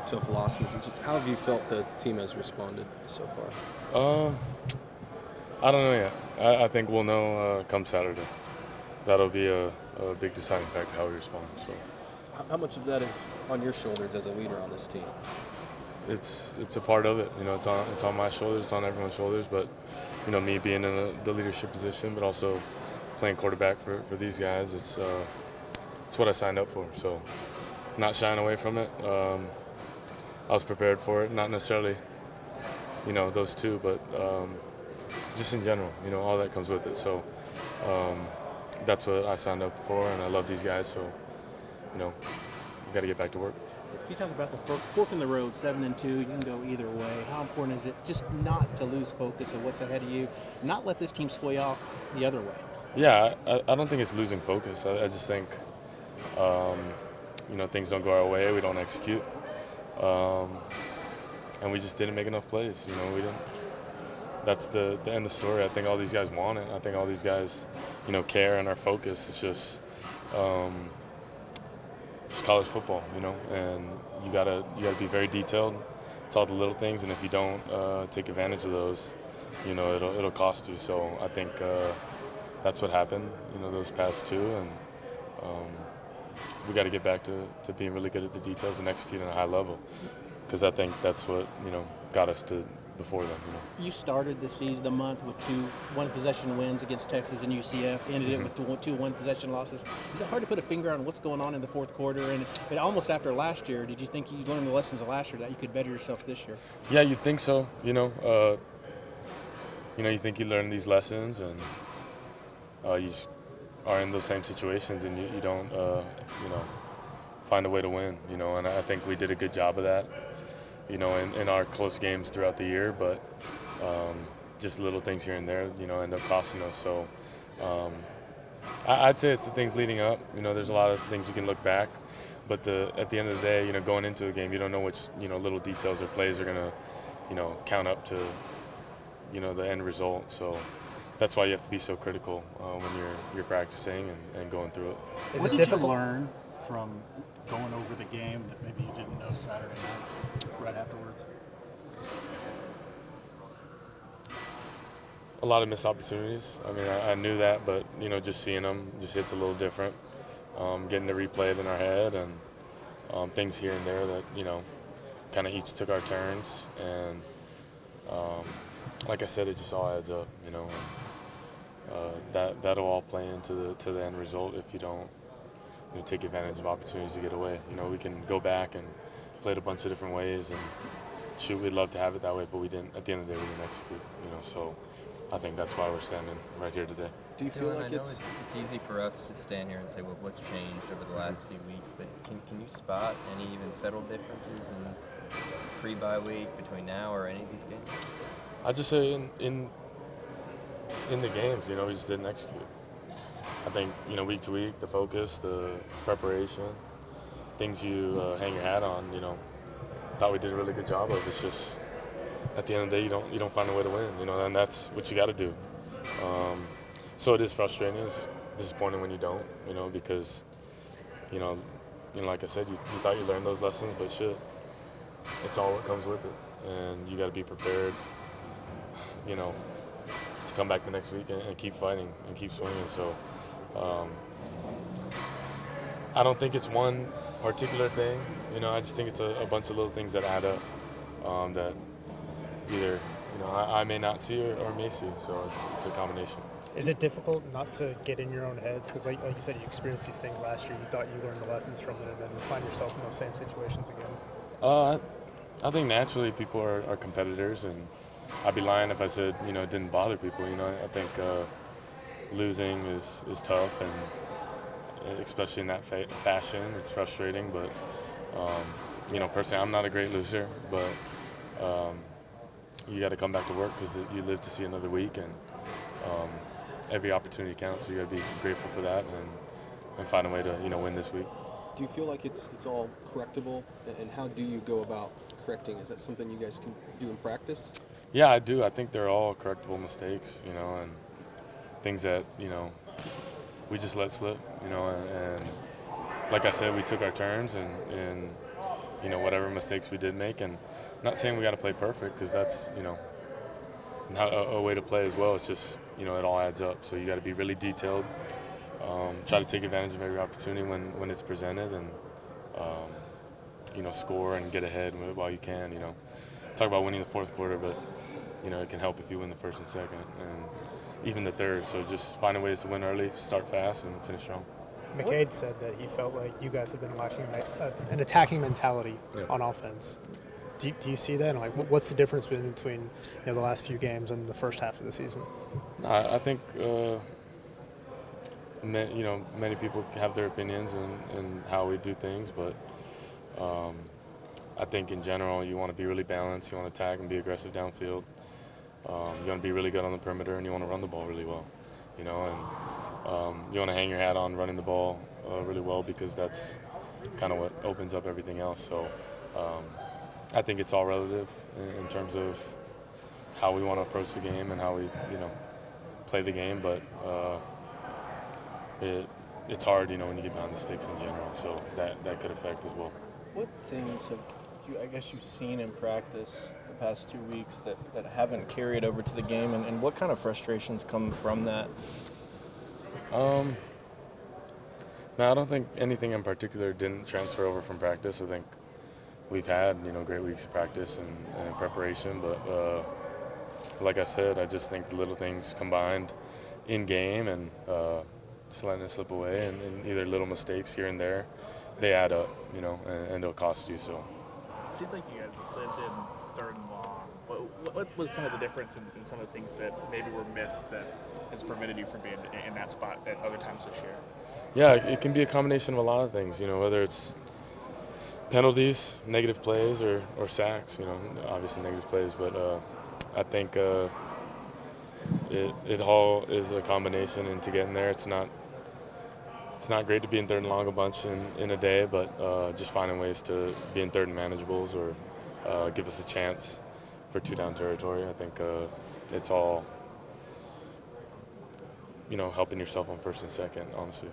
tough losses. Just how have you felt the team has responded so far? I don't know yet. I think we'll know come Saturday. That'll be a big deciding factor how we respond. So How much of that is on your shoulders as a leader on this team? it's a part of it. It's on my shoulders. It's on everyone's shoulders. But me being in the leadership position, but also playing quarterback for these guys, it's what I signed up for. So not shying away from it. I was prepared for it. Not necessarily those two, but just in general, all that comes with it. So that's what I signed up for, and I love these guys. So got to get back to work. Can you talk about the fork in the road, 7-2? You can go either way. How important is it just not to lose focus of what's ahead of you, not let this team sway off the other way? Yeah, I don't think it's losing focus. I just think, things don't go our way. We don't execute, and we just didn't make enough plays. We didn't. That's the end of the story. I think all these guys want it. I think all these guys, care and are focused. It's just college football, and you gotta be very detailed. It's all the little things, and if you don't take advantage of those, it'll cost you. So I think that's what happened, those past two, and we got to get back to being really good at the details and executing at a high level, because I think that's what got us to before then. You started the month with 2 one-possession wins against Texas and UCF, ended it with 2 one-possession losses. Is it hard to put a finger on what's going on in the fourth quarter? And almost after last year, did you think you learned the lessons of last year that you could better yourself this year? Yeah, you'd think so. You think you learn these lessons, and you just are in those same situations, and you don't, find a way to win. And I think we did a good job of that. In our close games throughout the year, but just little things here and there, end up costing us. So I'd say it's the things leading up. There's a lot of things you can look back, but at the end of the day, going into the game, you don't know which, little details or plays are gonna, count up to, the end result. So that's why you have to be so critical when you're practicing and going through it. Is it difficult to learn from going over the game that maybe you didn't know Saturday night right afterwards? A lot of missed opportunities. I mean, I knew that, but just seeing them just hits a little different. Getting to replay it in our head, and things here and there that kind of each took our turns, and like I said, it just all adds up. That'll all play into the end result if you don't take advantage of opportunities to get away. We can go back and play it a bunch of different ways, and shoot, we'd love to have it that way, but we didn't. At the end of the day, we didn't execute. So I think that's why we're standing right here today. Do you feel Dillon, like I know it's easy for us to stand here and say, well, what's changed over the last few weeks, but can you spot any even subtle differences in pre-bye week between now or any of these games? I just say in the games, we just didn't execute. I think week to week, the focus, the preparation, things you hang your hat on. Thought we did a really good job of. It's just at the end of the day, you don't find a way to win. And that's what you got to do. So it is frustrating. It's disappointing when you don't. Because like I said, you thought you learned those lessons, but shit, it's all what comes with it, and you got to be prepared. To come back the next week and keep fighting and keep swinging. So I don't think it's one particular thing. I just think it's a bunch of little things that add up that either I may not see or may see. So it's a combination. Is it difficult not to get in your own heads? Because like you said, you experienced these things last year. You thought you learned the lessons from it, and then you find yourself in those same situations again. I think naturally people are competitors, and I'd be lying if I said it didn't bother people. I think losing is tough, and especially in that fashion, it's frustrating. But personally, I'm not a great loser, but you got to come back to work because you live to see another week, and every opportunity counts. So you got to be grateful for that and find a way to win this week. Do you feel like it's all correctable, and how do you go about correcting? Is that something you guys can do in practice? Yeah, I do. I think they're all correctable mistakes, and things that, we just let slip, and like I said, we took our turns and whatever mistakes we did make. And not saying we got to play perfect, because that's, not a way to play as well. It's just, it all adds up. So you got to be really detailed, try to take advantage of every opportunity when it's presented, and, score and get ahead while you can. Talk about winning the fourth quarter, but, it can help if you win the first and second, and even the third. So just finding ways to win early, start fast, and finish strong. McCade said that he felt like you guys have been lacking an attacking mentality on offense. Do you see that? And what's the difference between the last few games and the first half of the season? I think many people have their opinions and how we do things, but I think in general you want to be really balanced. You want to attack and be aggressive downfield. You want to be really good on the perimeter, and you want to run the ball really well. And you want to hang your hat on running the ball really well, because that's kind of what opens up everything else. So I think it's all relative in terms of how we want to approach the game and how we play the game. But it's hard when you get behind the sticks in general. So that could affect as well. What things have you've seen in practice the past 2 weeks that haven't carried over to the game, and what kind of frustrations come from that? No, I don't think anything in particular didn't transfer over from practice. I think we've had great weeks of practice and preparation, but like I said, I just think the little things combined in game and just letting it slip away, and either little mistakes here and there, they add up, and it'll cost you. So. It seems like you guys lived in third and long. What was kind of the difference in some of the things that maybe were missed that has prevented you from being in that spot at other times this year? Yeah, it can be a combination of a lot of things, whether it's penalties, negative plays, or sacks, obviously negative plays. But I think it all is a combination, and to get in there, it's not great to be in third and long a bunch in a day, but just finding ways to be in third and manageables, or give us a chance for two-down territory. I think it's all, helping yourself on first and second, honestly.